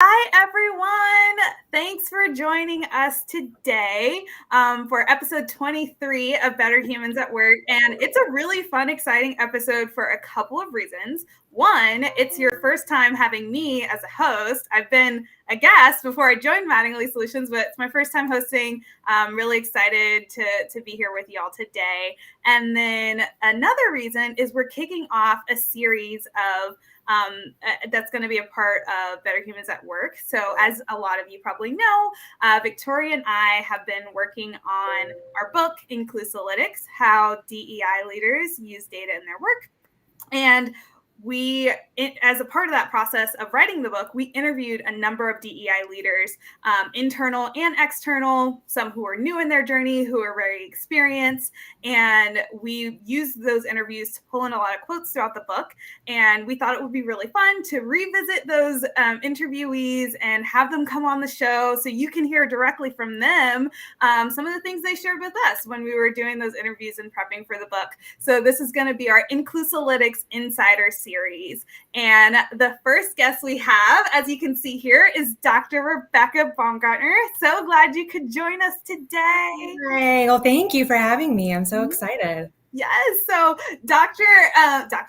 Hi, everyone. Thanks for joining us today for episode 23 of Better Humans at Work. And it's a really fun, exciting episode for a couple of reasons. One, it's your first time having me as a host. I've been a guest before I joined Mattingly Solutions, but it's my first time hosting. I'm really excited to be here with y'all today. And then another reason is we're kicking off a series of that's going to be a part of Better Humans at Work. So as a lot of you probably know, Victoria and I have been working on our book, Inclusalytics, How DEI Leaders Use Data in Their Work. And we, as a part of that process of writing the book, we interviewed a number of DEI leaders, internal and external, some who are new in their journey, who are very experienced. And we used those interviews to pull in a lot of quotes throughout the book. And we thought it would be really fun to revisit those interviewees and have them come on the show so you can hear directly from them some of the things they shared with us when we were doing those interviews and prepping for the book. So this is going to be our Inclusalytics Insider series. And the first guest we have, as you can see here, is Dr. Rebecca Von Gartner. So glad you could join us today. Hi. Well, thank you for having me. I'm so excited. Yes. So Dr.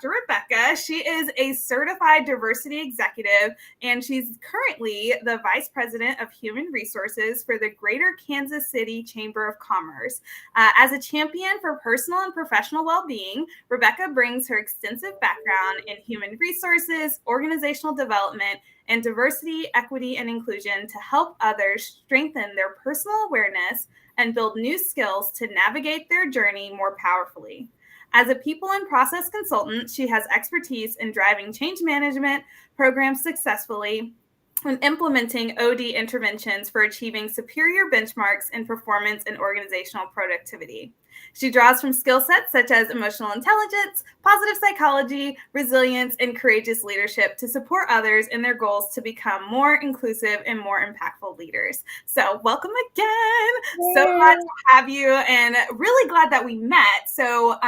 Rebecca, she is a certified diversity executive, and she's currently the Vice President of Human Resources for the Greater Kansas City Chamber of Commerce. As a champion for personal and professional well-being, Rebecca brings her extensive background in human resources, organizational development, and diversity, equity, and inclusion to help others strengthen their personal awareness and build new skills to navigate their journey more powerfully. As a people and process consultant, she has expertise in driving change management programs successfully and implementing OD interventions for achieving superior benchmarks in performance and organizational productivity. She draws from skill sets such as emotional intelligence, positive psychology, resilience, and courageous leadership to support others in their goals to become more inclusive and more impactful leaders. So welcome again. Yay. So glad to have you and really glad that we met. So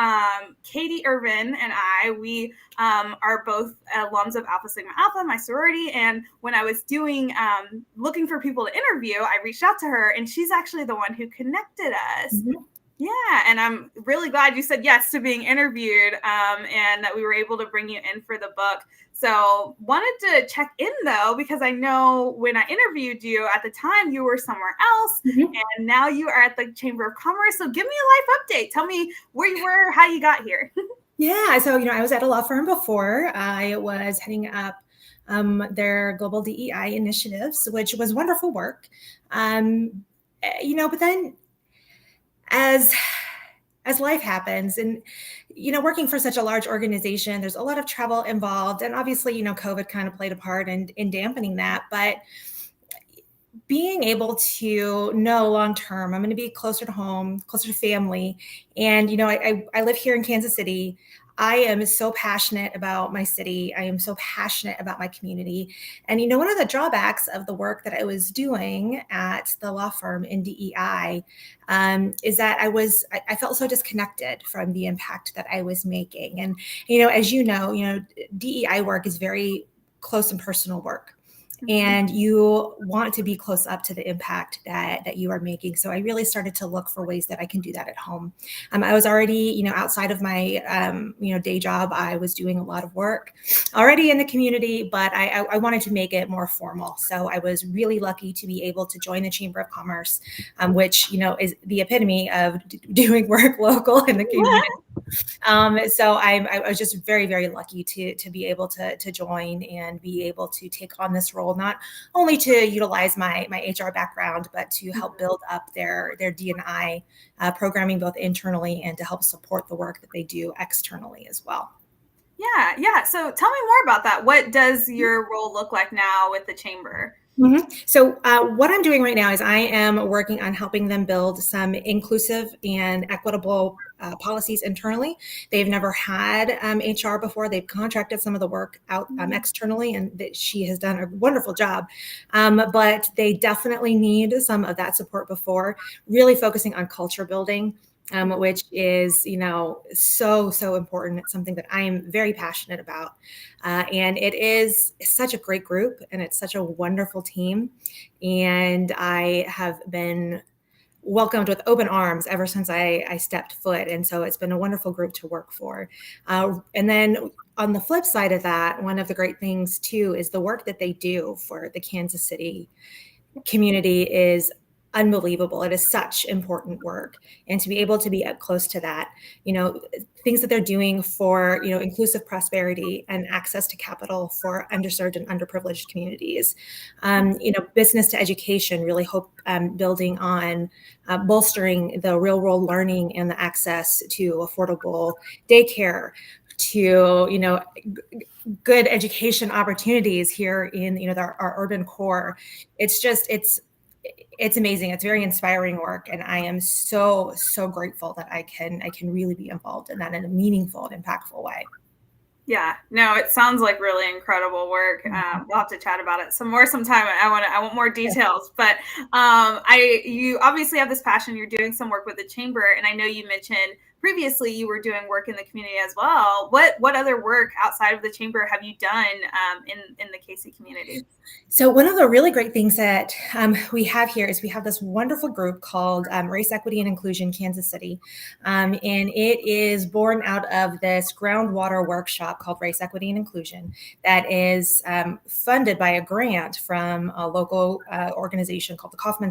Katie Irvin and we are both alums of Alpha Sigma Alpha, my sorority. And when I was doing looking for people to interview, I reached out to her, and she's actually the one who connected us. Mm-hmm. Yeah, and I'm really glad you said yes to being interviewed and that we were able to bring you in for the book. So wanted to check in, though, because I know when I interviewed you at the time, you were somewhere else, and now you are at the Chamber of Commerce. So give me a life update. Tell me where you were, how you got here. Yeah, so, I was at a law firm before. I was heading up their global DEI initiatives, which was wonderful work. But then as life happens and, working for such a large organization, there's a lot of travel involved. And obviously, COVID kind of played a part in dampening that. But being able to know long-term, I'm going to be closer to home, closer to family. And, I live here in Kansas City. I am so passionate about my city. I am so passionate about my community. And, one of the drawbacks of the work that I was doing at the law firm in DEI is that I felt so disconnected from the impact that I was making. And, as DEI work is very close and personal work. And you want to be close up to the impact that you are making. So I really started to look for ways that I can do that at home. I was already, outside of my, day job, I was doing a lot of work already in the community, but I wanted to make it more formal. So I was really lucky to be able to join the Chamber of Commerce, which, is the epitome of doing work local in the community. So I was just very, very lucky to be able to join and be able to take on this role, not only to utilize my HR background, but to help build up their D&I programming both internally and to help support the work that they do externally as well. Yeah. So tell me more about that. What does your role look like now with the Chamber? Mm-hmm. So what I'm doing right now is I am working on helping them build some inclusive and equitable policies internally. They've never had HR before. They've contracted some of the work out externally, and she has done a wonderful job. But they definitely need some of that support before, really focusing on culture building. which is, so important. It's something that I am very passionate about. And it is such a great group, and it's such a wonderful team. And I have been welcomed with open arms ever since I stepped foot. And so it's been a wonderful group to work for. And then on the flip side of that, one of the great things too is the work that they do for the Kansas City community is unbelievable. It is such important work. And to be able to be up close to that, things that they're doing for, inclusive prosperity and access to capital for underserved and underprivileged communities, business to education, really building on bolstering the real world learning and the access to affordable daycare, to, good education opportunities here in, our urban core. It's amazing. It's very inspiring work. And I am so, so grateful that I can really be involved in that in a meaningful and impactful way. Yeah, no, it sounds like really incredible work. We'll have to chat about it some more sometime. I want more details, but you obviously have this passion. You're doing some work with the chamber, and I know you mentioned previously you were doing work in the community as well. What other work outside of the chamber have you done in the KC community? So one of the really great things that we have here is we have this wonderful group called Race, Equity, and Inclusion Kansas City. And it is born out of this groundwater workshop called Race, Equity, and Inclusion that is funded by a grant from a local organization called the Kauffman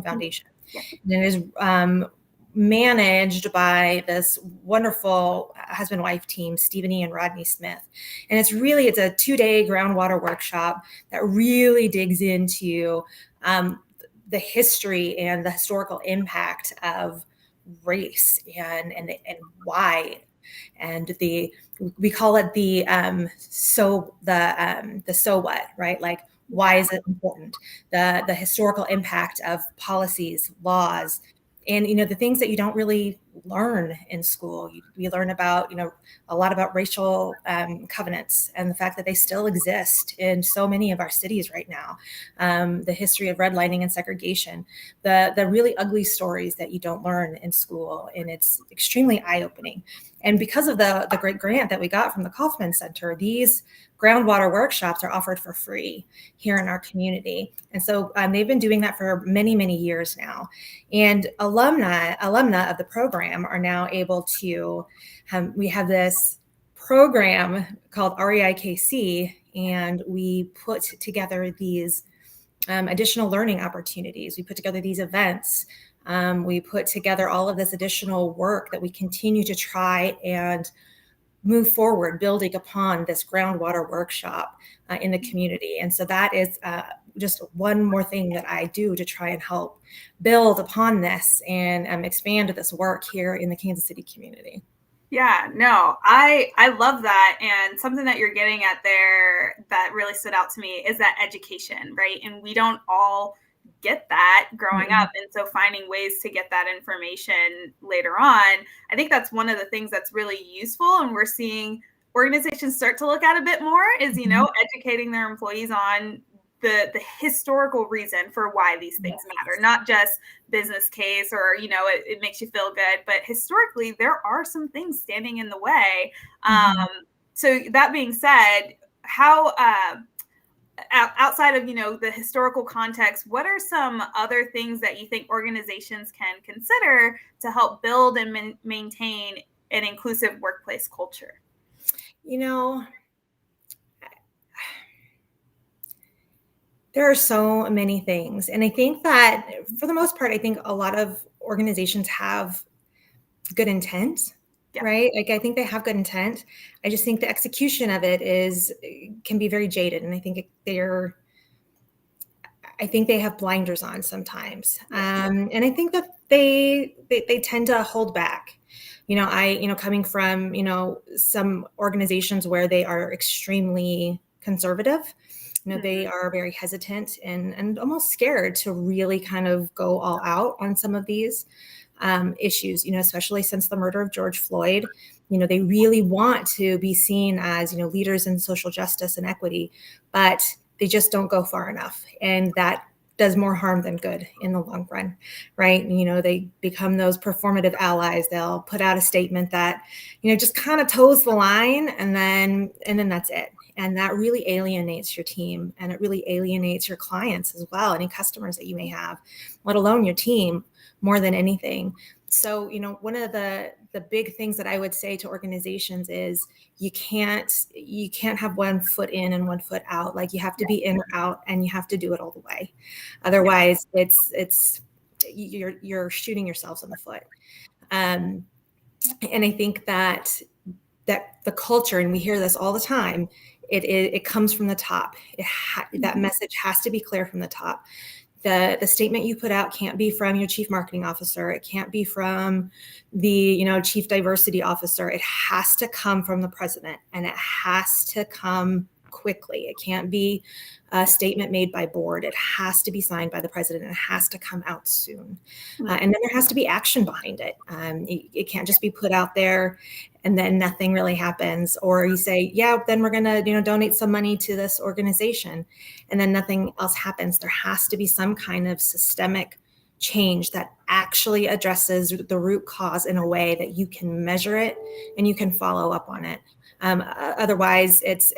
Foundation. Yeah. And it is managed by this wonderful husband-wife team, Stephen E. and Rodney Smith. And it's a 2-day groundwater workshop that really digs into the history and the historical impact of race and why. And we call it the so what, right? Like, why is it important? The historical impact of policies, laws, and, the things that you don't really learn in school. We learn about, a lot about racial covenants and the fact that they still exist in so many of our cities right now. The history of redlining and segregation, the really ugly stories that you don't learn in school. And it's extremely eye-opening. And because of the great grant that we got from the Kauffman Center, these groundwater workshops are offered for free here in our community. And so they've been doing that for many, many years now. And alumna of the program are now able to, we have this program called REIKC, and we put together these additional learning opportunities. We put together these events. We put together all of this additional work that we continue to try and move forward, building upon this groundwater workshop in the community. And so that is just one more thing that I do to try and help build upon this and expand this work here in the Kansas City community. Yeah, no, I love that. And something that you're getting at there that really stood out to me is that education, right? And we don't all get that growing up. And so finding ways to get that information later on, I think that's one of the things that's really useful. And we're seeing organizations start to look at a bit more is, educating their employees on the historical reason for why these things matter, not just business case or, it makes you feel good, but historically there are some things standing in the way. So that being said, how, outside of, the historical context, what are some other things that you think organizations can consider to help build and maintain an inclusive workplace culture? There are so many things. And I think that for the most part, I think a lot of organizations have good intent. Yeah. Right? Like, I think they have good intent. I just think the execution of it can be very jaded. And I think they have blinders on sometimes. And I think that they tend to hold back. Coming from, some organizations where they are extremely conservative, they are very hesitant and almost scared to really kind of go all out on some of these issues, especially since the murder of George Floyd. They really want to be seen as, leaders in social justice and equity, but they just don't go far enough. And that does more harm than good in the long run, right? They become those performative allies. They'll put out a statement that, just kind of toes the line, and then that's it. And that really alienates your team, and it really alienates your clients as well, any customers that you may have, let alone your team, more than anything. So, one of the big things that I would say to organizations is you can't have one foot in and one foot out. Like, you have to be in or out, and you have to do it all the way. Otherwise, you're shooting yourselves in the foot. And I think that the culture, and we hear this all the time, it comes from the top. That message has to be clear from the top. The statement you put out can't be from your chief marketing officer. It can't be from the chief diversity officer. It has to come from the president, and it has to come quickly. It can't be a statement made by board. It has to be signed by the president. It has to come out soon. And then there has to be action behind it. It can't just be put out there and then nothing really happens. Or you say, yeah, then we're going to donate some money to this organization, and then nothing else happens. There has to be some kind of systemic change that actually addresses the root cause in a way that you can measure it and you can follow up on it. Otherwise, it's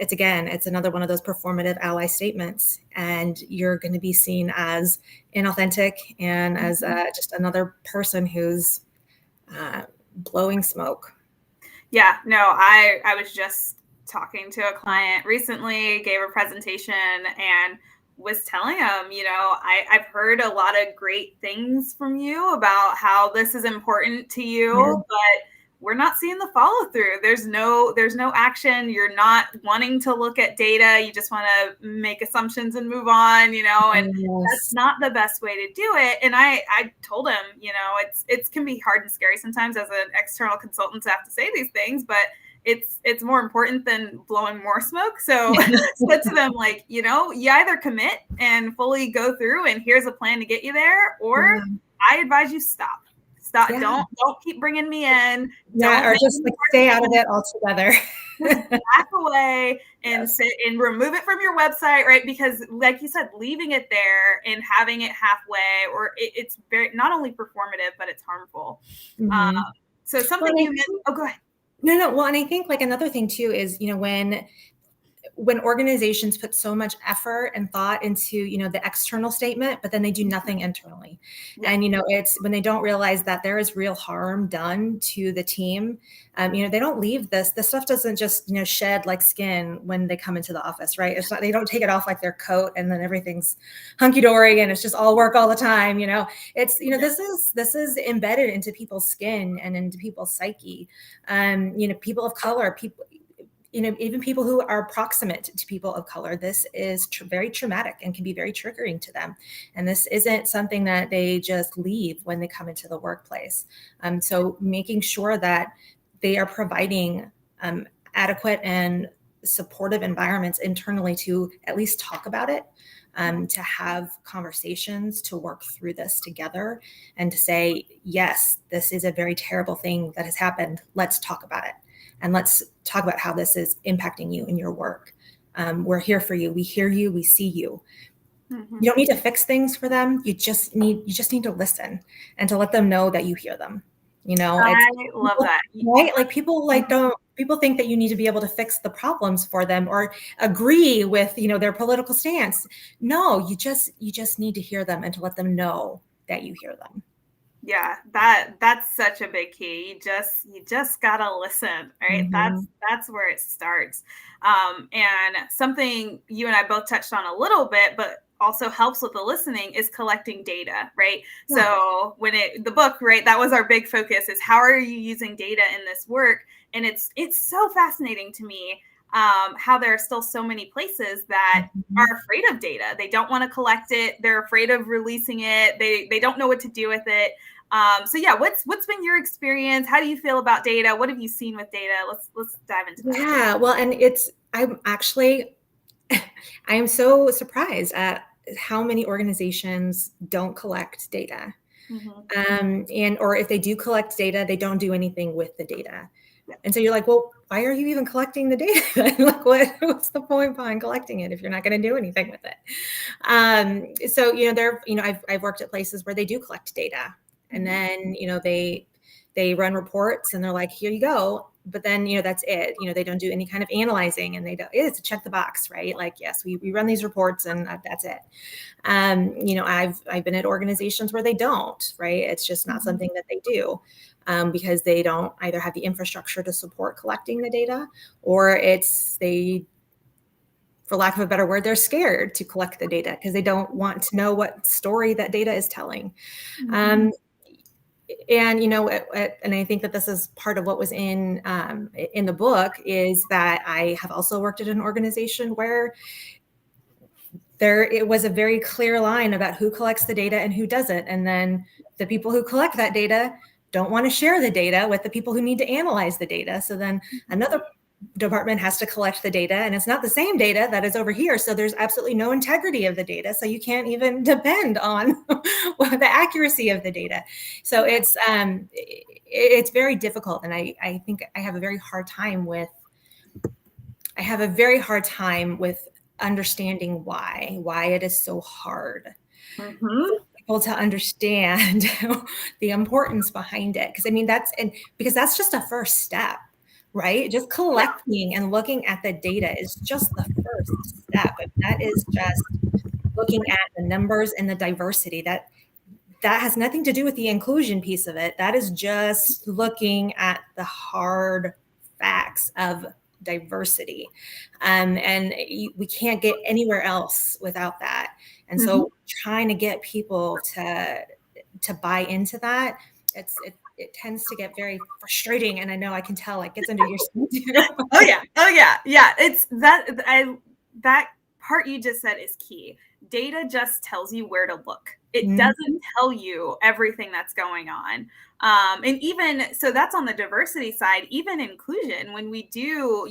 another one of those performative ally statements, and you're going to be seen as inauthentic and as just another person who's blowing smoke. Yeah, no, I was just talking to a client recently, gave a presentation, and was telling them, I've heard a lot of great things from you about how this is important to you, but we're not seeing the follow through. There's no action. You're not wanting to look at data. You just want to make assumptions and move on, and that's not the best way to do it. And I told him, it can be hard and scary sometimes as an external consultant to have to say these things, but it's more important than blowing more smoke. So said to them, like, you either commit and fully go through and here's a plan to get you there, or I advise you stop. Yeah. Don't keep bringing me in. Or just stay out of it altogether. Back away and sit and remove it from your website, right? Because, like you said, leaving it there and having it halfway, or it's very not only performative, but it's harmful. So something go ahead. No. Well, and I think another thing too is when organizations put so much effort and thought into, the external statement, but then they do nothing internally. Yeah. And, it's when they don't realize that there is real harm done to the team. They don't leave this stuff doesn't just, shed like skin when they come into the office, right? It's not, they don't take it off like their coat and then everything's hunky dory and it's just all work all the time. It's, this is embedded into people's skin and into people's psyche. People of color, even people who are proximate to people of color, this is very traumatic and can be very triggering to them. And this isn't something that they just leave when they come into the workplace. So making sure that they are providing adequate and supportive environments internally to at least talk about it, to have conversations, to work through this together, and to say, yes, this is a very terrible thing that has happened. Let's talk about it. And let's talk about how this is impacting you in your work. We're here for you. We hear you. We see you. Mm-hmm. You don't need to fix things for them. You just need to listen and to let them know that you hear them. I love that. Right? Like people think that you need to be able to fix the problems for them or agree with, their political stance. No, you just need to hear them and to let them know that you hear them. Yeah, that's such a big key. You just gotta listen, right? Mm-hmm. That's where it starts. And something you and I both touched on a little bit, but also helps with the listening is collecting data, right? Yeah. So when the book, right, that was our big focus is how are you using data in this work? And it's so fascinating to me how there are still so many places that are afraid of data. They don't want to collect it. They're afraid of releasing it. They don't know what to do with it. So yeah, what's been your experience? How do you feel about data? What have you seen with data? Let's dive into that. Yeah, well, and I am so surprised at how many organizations don't collect data. Mm-hmm. Or if they do collect data, they don't do anything with the data. Yeah. And so you're like, well, why are you even collecting the data? Like, what's the point behind collecting it if you're not going to do anything with it? So, I've worked at places where they do collect data, and then, they run reports and they're like, here you go. But then, that's it. They don't do any kind of analyzing, and it's a check the box, right? Like, yes, we run these reports and that's it. I've been at organizations where they don't, right? It's just not something that they do. Because they don't either have the infrastructure to support collecting the data, or for lack of a better word, they're scared to collect the data because they don't want to know what story that data is telling. And I think that this is part of what was in the book, is that I have also worked at an organization where it was a very clear line about who collects the data and who doesn't. And then the people who collect that data don't want to share the data with the people who need to analyze the data. So then another department has to collect the data, and it's not the same data that is over here. So there's absolutely no integrity of the data. So you can't even depend on the accuracy of the data. So it's very difficult. And I think I have a very hard time with understanding why it is so hard for people to understand the importance behind it. Because that's just a first step, right? Just collecting and looking at the data is just the first step. And that is just looking at the numbers and the diversity. That has nothing to do with the inclusion piece of it. That is just looking at the hard facts of diversity. And we can't get anywhere else without that. And so trying to get people to buy into that, it tends to get very frustrating. And I know I can tell it gets under your skin too. Oh yeah. It's that part you just said is key. Data just tells you where to look. It doesn't tell you everything that's going on. And even so, that's on the diversity side. Even inclusion, when we do,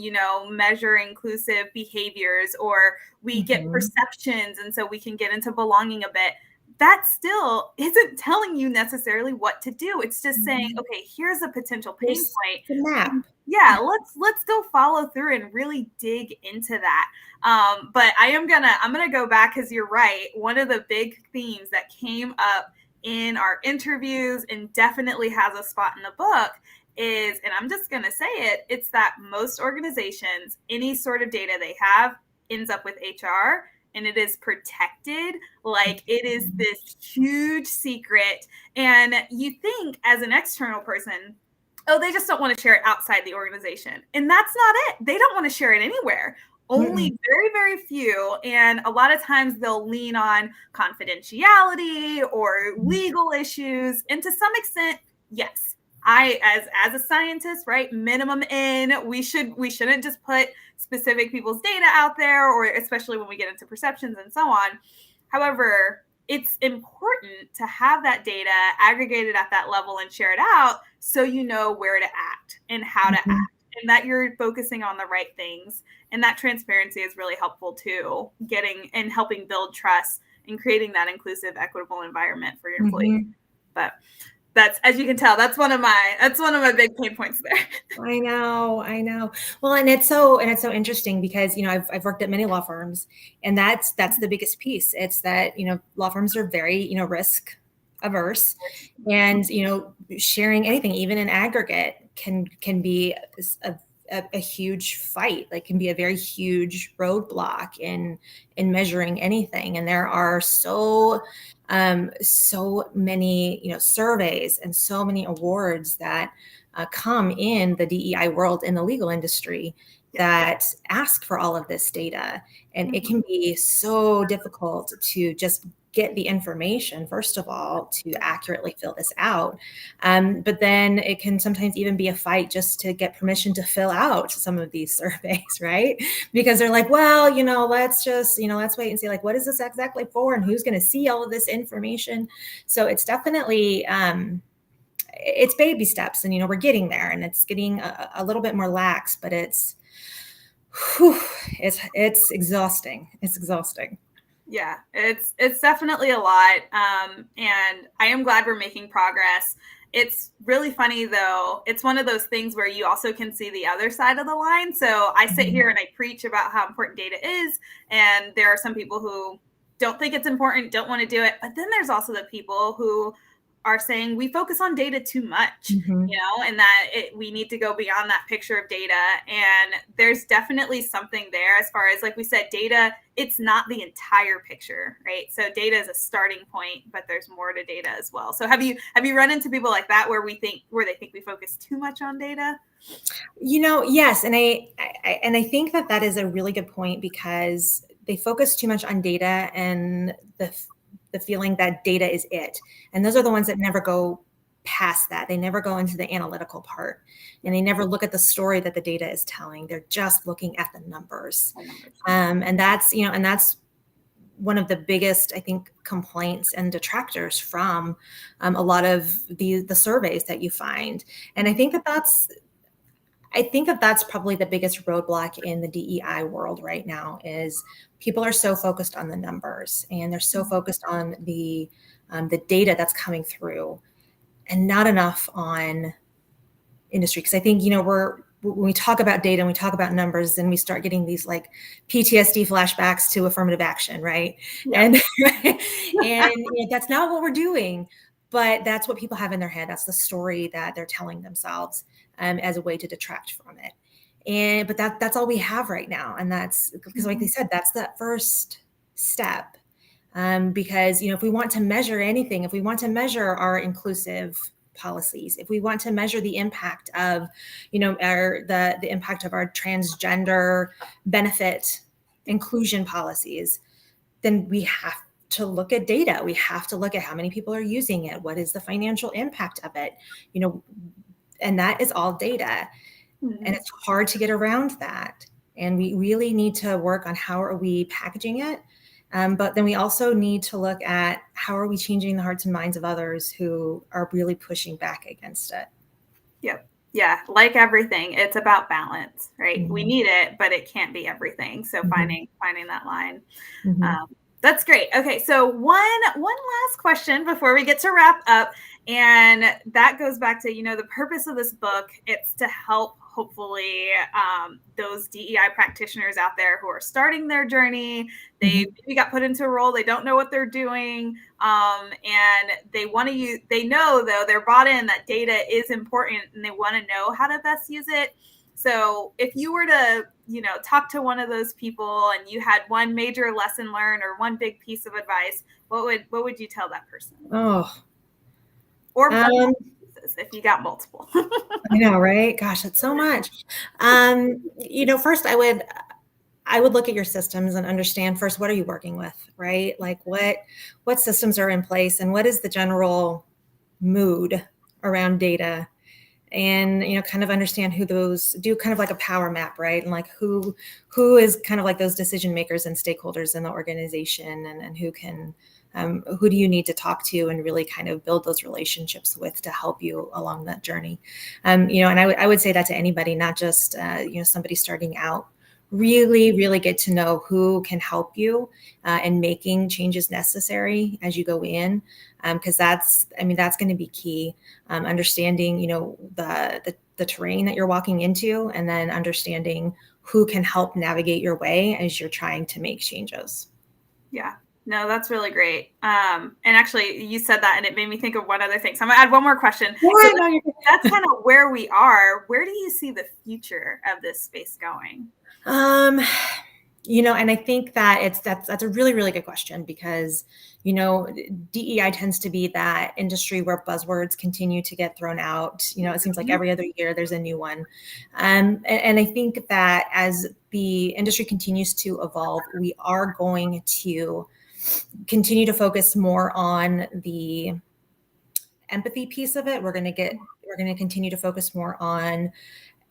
measure inclusive behaviors, or we get perceptions, and so we can get into belonging a bit, that still isn't telling you necessarily what to do. It's just saying, okay, here's a potential pain point. The map. Yeah, let's go follow through and really dig into that. But I'm gonna go back, because you're right. One of the big themes that came up in our interviews, and definitely has a spot in the book, is, and I'm just gonna say it's that most organizations, any sort of data they have ends up with HR, and it is protected like it is this huge secret. And you think as an external person, oh, they just don't want to share it outside the organization. And that's not it. They don't want to share it anywhere. Only very, very few. And a lot of times they'll lean on confidentiality or legal issues. And to some extent, yes, as a scientist, right, minimum N, we shouldn't just put specific people's data out there, or especially when we get into perceptions and so on. However, it's important to have that data aggregated at that level and share it out, so you know where to act and how to act, and that you're focusing on the right things. And that transparency is really helpful too, getting and helping build trust and creating that inclusive, equitable environment for your employees. But that's, as you can tell, that's one of my big pain points there. I know. Well, and it's so interesting because, I've worked at many law firms, and that's the biggest piece. It's that, law firms are very, risk averse, and, sharing anything, even in aggregate, can be a huge fight. Like, can be a very huge roadblock in measuring anything. And there are so many, surveys and so many awards that come in the DEI world, in the legal industry, that ask for all of this data. And it can be so difficult to just get the information, first of all, to accurately fill this out. But then it can sometimes even be a fight just to get permission to fill out some of these surveys, right? Because they're like, well, let's wait and see, like, what is this exactly for, and who's going to see all of this information? So it's definitely, it's baby steps, and, we're getting there, and it's getting a little bit more lax, but it's exhausting. It's exhausting. Yeah, it's definitely a lot. And I am glad we're making progress. It's really funny, though. It's one of those things where you also can see the other side of the line. So I sit here and I preach about how important data is. And there are some people who don't think it's important, don't want to do it. But then there's also the people who are saying we focus on data too much, and that we need to go beyond that picture of data. And there's definitely something there as far as, like we said, data, it's not the entire picture, right? So data is a starting point, but there's more to data as well. So have you run into people like that where they think we focus too much on data? Yes. And I think that is a really good point, because they focus too much on data and the feeling that data is it. And those are the ones that never go past that. They never go into the analytical part, and they never look at the story that the data is telling. They're just looking at the numbers. And that's one of the biggest, I think, complaints and detractors from a lot of the surveys that you find. And I think that's probably the biggest roadblock in the DEI world right now, is people are so focused on the numbers, and they're so focused on the data that's coming through, and not enough on industry. Because I think, when we talk about data and we talk about numbers, then we start getting these like PTSD flashbacks to affirmative action, right? Yeah. And that's not what we're doing, but that's what people have in their head. That's the story that they're telling themselves as a way to detract from it. But that's all we have right now. And that's because, like they said, that's that first step. Because, if we want to measure anything, if we want to measure our inclusive policies, if we want to measure the impact of, the impact of our transgender benefit inclusion policies, then we have to look at data. We have to look at how many people are using it. What is the financial impact of it? And that is all data. And it's hard to get around that. And we really need to work on how are we packaging it. But then we also need to look at how are we changing the hearts and minds of others who are really pushing back against it. Yep. Yeah. Like everything, it's about balance, right? We need it, but it can't be everything. So finding that line. That's great. Okay. So one last question before we get to wrap up. And that goes back to, the purpose of this book. It's to help, hopefully, those DEI practitioners out there who are starting their journey. They maybe got put into a role. They don't know what they're doing. And they want to use, they know, though, they're bought in that data is important, and they want to know how to best use it. So if you were to, talk to one of those people and you had one major lesson learned or one big piece of advice, what would you tell that person? Or if you got multiple. I know, right? Gosh, that's so much. First I would look at your systems and understand first, what are you working with, right? Like what systems are in place, and what is the general mood around data, and, kind of understand who those do, kind of like a power map, right? And like who is kind of like those decision makers and stakeholders in the organization, and who do you need to talk to and really kind of build those relationships with to help you along that journey. And I would say that to anybody, not just, somebody starting out. Really, really get to know who can help you in making changes necessary as you go in, because that's going to be key. Understanding, the terrain that you're walking into, and then understanding who can help navigate your way as you're trying to make changes. Yeah. No, that's really great. And actually, you said that, and it made me think of one other thing. So I'm going to add one more question. So that's kind of where we are. Where do you see the future of this space going? And I think that that's a really, really good question, because, DEI tends to be that industry where buzzwords continue to get thrown out. It seems like every other year there's a new one. And I think that as the industry continues to evolve, we are going to continue to focus more on the empathy piece of it. We're going to continue to focus more on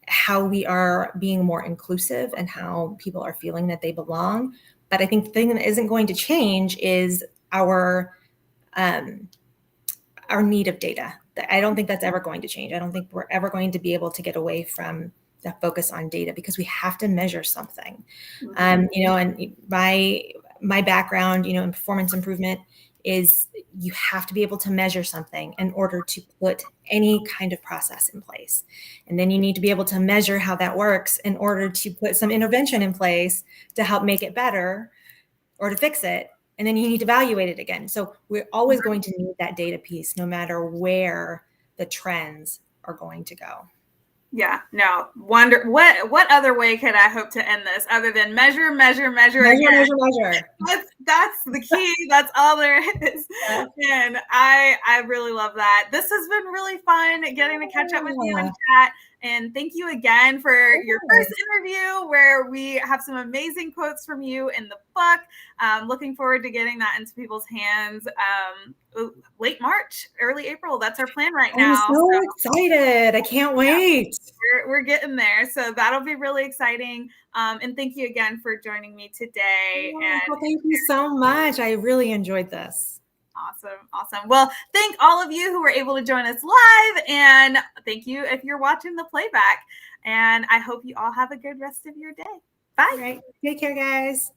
how we are being more inclusive and how people are feeling that they belong. But I think the thing that isn't going to change is our need of data. I don't think that's ever going to change. I don't think we're ever going to be able to get away from that focus on data, because we have to measure something. And my background, in performance improvement is you have to be able to measure something in order to put any kind of process in place. And then you need to be able to measure how that works in order to put some intervention in place to help make it better or to fix it. And then you need to evaluate it again. So we're always going to need that data piece, no matter where the trends are going to go. Yeah, no, wonder what other way could I hope to end this other than measure again. Measure. That's the key. That's all there is. Yeah. And I really love that. This has been really fun getting to catch up with you and chat. And thank you again for your first interview, where we have some amazing quotes from you in the book. Looking forward to getting that into people's hands late March, early April. That's our plan right now. I'm so excited. I can't wait. We're getting there. So that'll be really exciting. And thank you again for joining me today. Well, thank you so much. I really enjoyed this. Awesome. Well, thank all of you who were able to join us live, and thank you if you're watching the playback. And I hope you all have a good rest of your day. Bye. All right. Take care, guys.